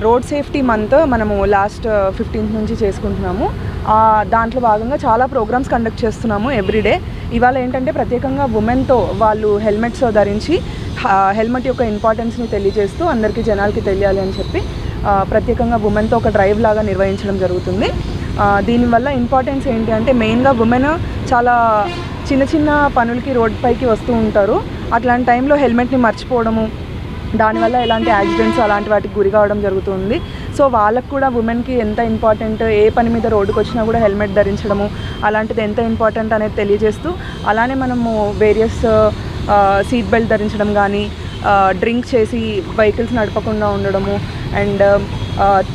Road safety month మనము last 15th నుంచి చేసుకుంటున్నాము. దాంట్లో భాగంగా చాలా ప్రోగ్రామ్స్ కండక్ట్ చేస్తున్నాము ఎవ్రీడే. ఇవాళ ఏంటంటే ప్రత్యేకంగా ఉమెన్తో వాళ్ళు హెల్మెట్స్ ధరించి హెల్మెట్ యొక్క ఇంపార్టెన్స్ని తెలియజేస్తూ అందరికీ జనాలకి తెలియాలి అని చెప్పి ప్రత్యేకంగా ఉమెన్తో ఒక డ్రైవ్ లాగా నిర్వహించడం జరుగుతుంది. దీనివల్ల ఇంపార్టెన్స్ ఏంటి అంటే మెయిన్గా ఉమెన్ చాలా చిన్న చిన్న పనులకి రోడ్ పైకి వస్తూ ఉంటారు. అట్లాంటి టైంలో హెల్మెట్ని మర్చిపోవడము, దానివల్ల ఎలాంటి యాక్సిడెంట్స్ అలాంటి వాటికి గురి కావడం జరుగుతుంది. సో వాళ్ళకు కూడా ఉమెన్కి ఎంత ఇంపార్టెంట్, ఏ పని మీద రోడ్డుకు వచ్చినా కూడా హెల్మెట్ ధరించడము అలాంటిది ఎంత ఇంపార్టెంట్ అనేది తెలియజేస్తూ, అలానే మనము వేరియస్ సీట్ బెల్ట్ ధరించడం కానీ, డ్రింక్ చేసి వెహికల్స్ నడపకుండా ఉండడము అండ్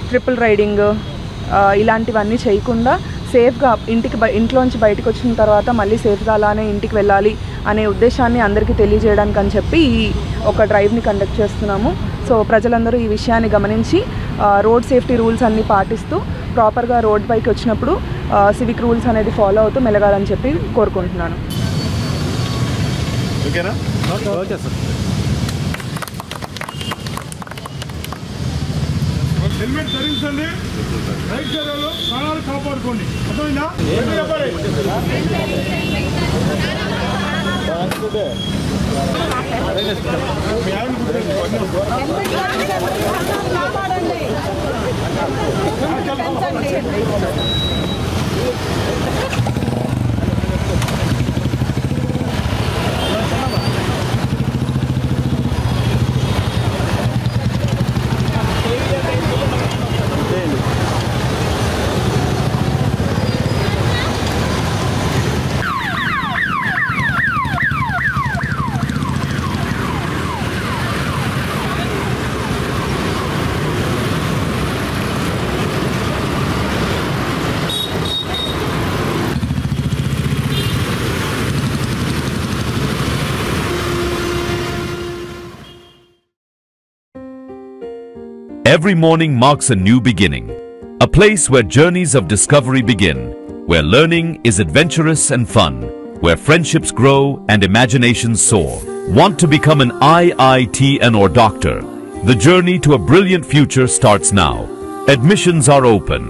ట్రిపుల్ రైడింగ్ ఇలాంటివన్నీ చేయకుండా సేఫ్గా ఇంట్లోంచి బయటకు వచ్చిన తర్వాత మళ్ళీ సేఫ్గా అలానే ఇంటికి వెళ్ళాలి అనే ఉద్దేశాన్ని అందరికీ తెలియజేయడానికి అని చెప్పి ఒక డ్రైవ్ని కండక్ట్ చేస్తున్నాము. సో ప్రజలందరూ ఈ విషయాన్ని గమనించి రోడ్ సేఫ్టీ రూల్స్ అన్నీ పాటిస్తూ ప్రాపర్గా రోడ్ పైకి వచ్చినప్పుడు సివిక్ రూల్స్ అనేది ఫాలో అవుతూ మెలగాలని చెప్పి కోరుకుంటున్నాను. హెల్మెట్ ధరించండి, రైట్ సైడ్లో ప్రాణాలు కాపాడుకోండి. అర్థమైందా? Every morning marks a new beginning, a place where journeys of discovery begin, where learning is adventurous and fun, where friendships grow and imaginations soar. Want to become an IITN or doctor? The journey to a brilliant future starts now. Admissions are open.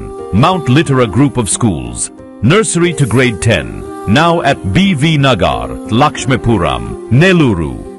Mount Litera Group of Schools, nursery to grade 10, now at BV Nagar, Lakshmipuram, Nelluru.